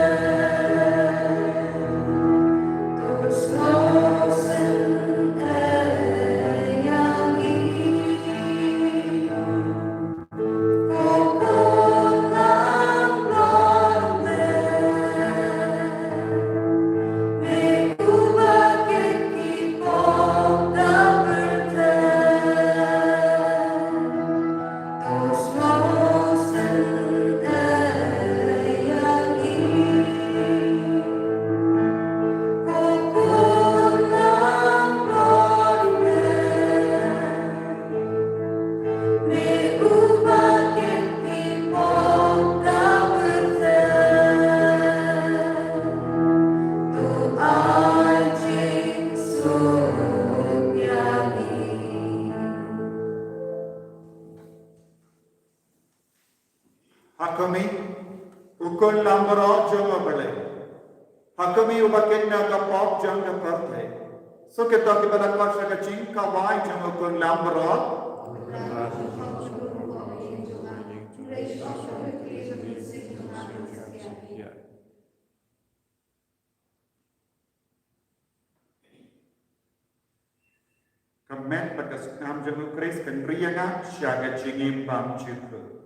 Hakami ukun lambaro jonga bale. Hakami ubakinna ka pop jonga parte. So kita kibala kasha ka chingka wai jonga ukun lambaro. Kamen pada senam jonga Kris kan rianga syaga chingim bam chukru.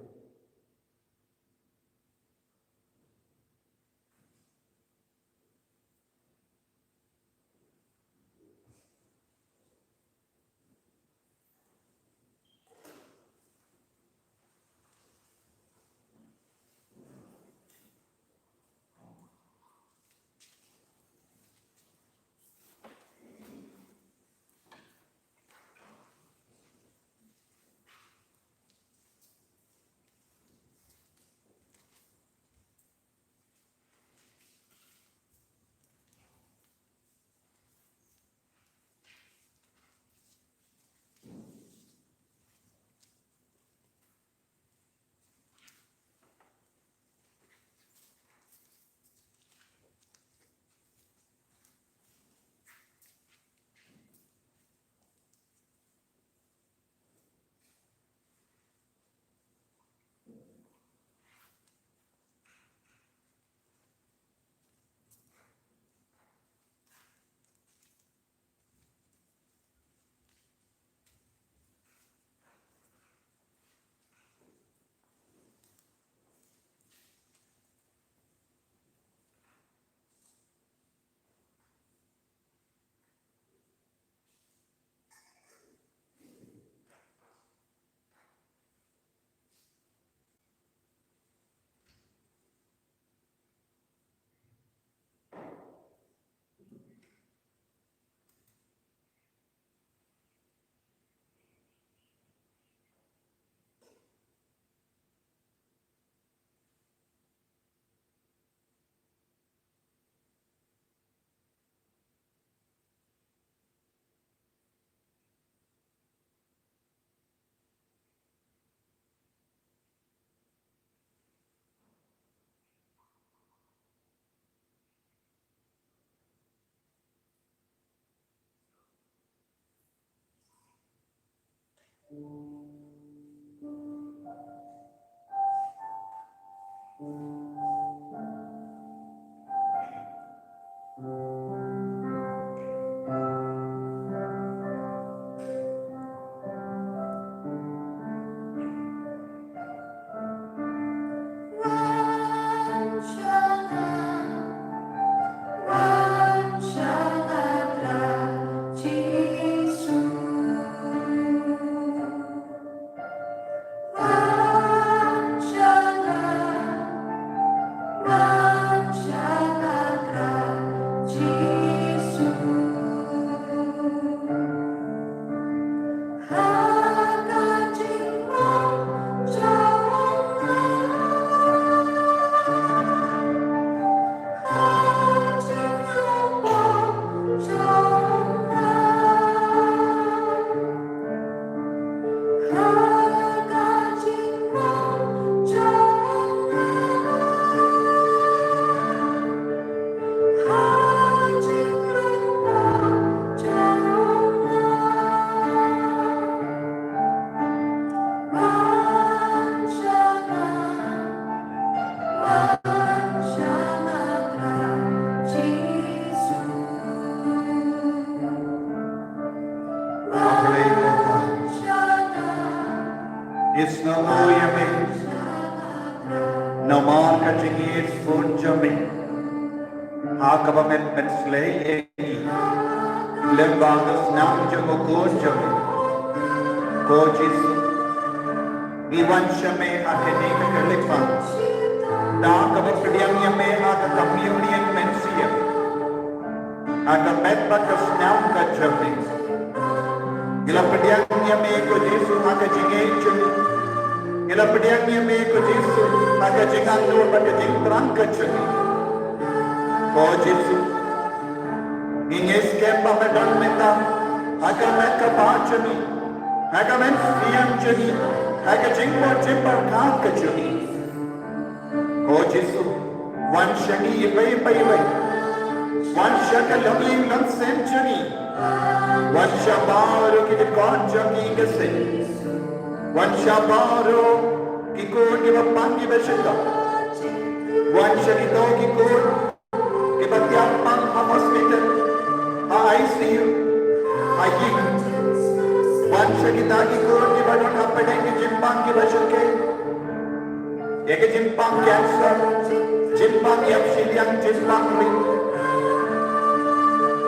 Oh Jesus, one shani bay bay bay, one shaka loving long century, one shabaro ki the god jogi gase, one shabaro ki ko ki bapangi bashika, one shakito ki ko ki batyapang hospital, ICU, one shakita ki ko ki badon hapade ki jimpang ki bashike. एक जिम्पांग कैंसर, जिम्पांग एप्सिलियन, जिम्पांग रिंग,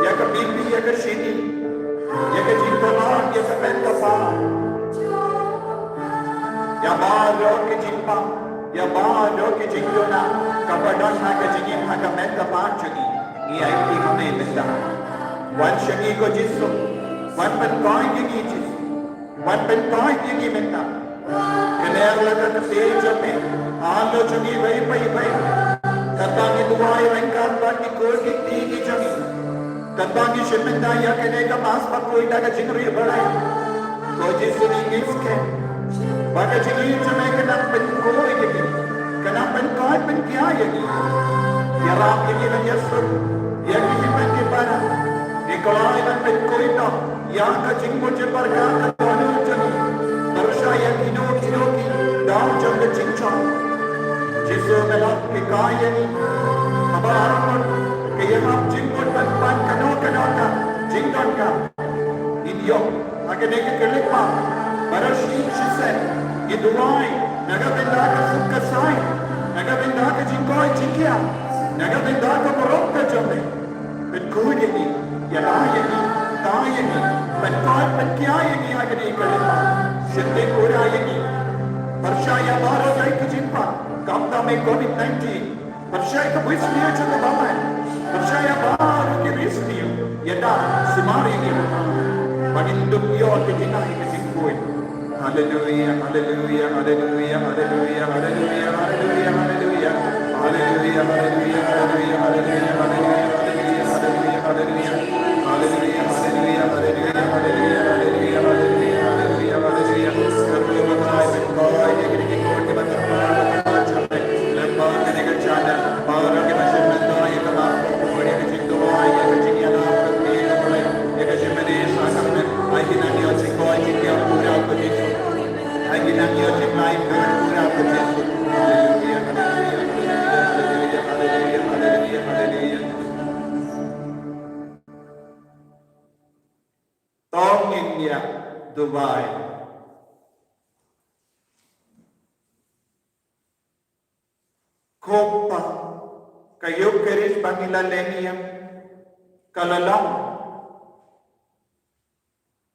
एक बीपी, एक शीनी, एक जिम्पलान, एक पेंटफा, या बारो के जिम्पांग, या बारो के जिंगोना, कपड़ों ना के जिंगिम ना का मेंटफा चुनी, ये आईटी हमें मिलता, वन शगी को जिसो, वन पन कौन की जिस, वन पन कौन की मिलता, कनेर लगा के तेज में आलो जुगी वही पई पई कतांगी दुआई रंकार बाकी कोई की तीगी जमी कतांगी शिमिंदा या कने का मास पर कोई लगा जिंगरी बड़ाई तो जिसनी इसके बाकी जिंगी जमे के नाम पन कोई यकी के नाम पन कौन पन क्या यकी या राम यकी न यसर या किसी पन के पारा निकोलाई न पन कोई तो या का जिंगो जे पर का दोनों जमी दर्शा या किनो किनो की दाव जंग जिंचो जिसो मेला के कायनी हमारा के यहाँ जिंगोट बन कनो कनो का जिंगोट का इडियो आगे देखे कलिपा बरशी जिसे ये दुआई नगर बिंदा का सुक्का साई नगर बिंदा का जिंगोई जिंगिया नगर बिंदा का बरोक का जमे बिन कोई यही या लायनी तायनी बन कौन बन क्या यही आगे देखे कलिपा शिंदे कोरा यही Percaya baru dari kejimpa, kamta me COVID-19. Percaya ke wisniya juga bapak. Percaya baru ke wisniya. Yada semari ni. Paginduk yo kejina kejimpuy. Hallelujah, hallelujah, hallelujah, hallelujah, hallelujah, hallelujah, hallelujah, hallelujah, hallelujah, hallelujah, hallelujah, hallelujah, hallelujah, hallelujah, hallelujah, hallelujah, hallelujah, hallelujah, hallelujah, hallelujah. Dubai. Kopa kayo keris bangilaleniam kalalang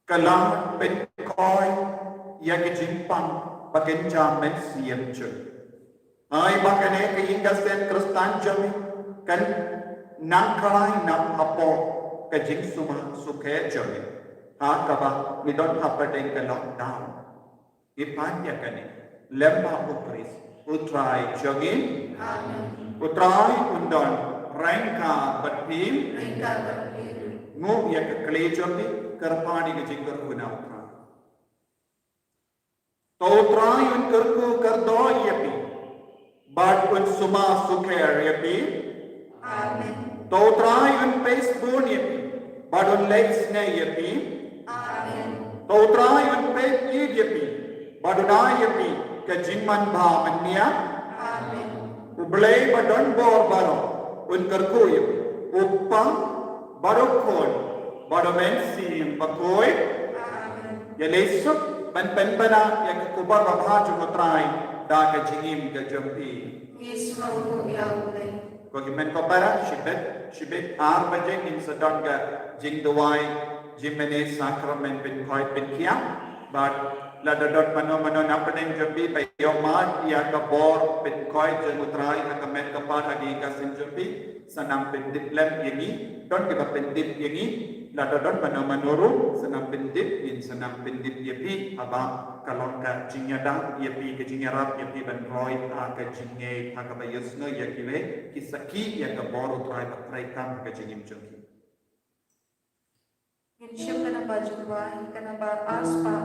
kalang penkoy yagijimpang bagenjam mensiam chu ay bakane kayingasen kristan jami kan nangkalay nam apo kajing suma suke jami akaba midon hapadeng ka lockdown ipanya kani lemma upris utrai jogin utrai undon rengka batim ngu ya ke klejomi karpani ke jingkar guna utrai to utrai un karku kardo yapi bad un suma sukher yapi amen to utrai un facebook yapi bad un likes ne yapi amen to utrai un page yapi bad un yapi ke jinman bha manya amen ublay badon bor baro un karkuy upang barokon badomen sim Bakhuid amen ya lesuk ban pen bana ya kubar babha jumutrai da ke jingim ke jompi ismau ya ulai ko gimen ko para shibet 8 baje in sadon ga jing duai jimene sakramen bin khoi bin kia but la dot mano napanen jompi pa yoman ya ka bor bin khoi jumutrai ka men ka pa agi ka sin jompi sanam pendip lem yangi don ke pendip yangi la dot mano sanam pendip in sanam pendip yapi aba kalon ka jinyada yapi ke jinyarap yapi ban roi a ka jinge a ka bayusno yakiwe kisaki ya ka bor utrai pa trai kam ka jingim jompi Insyaallah kana ba jumpa kana ba aspa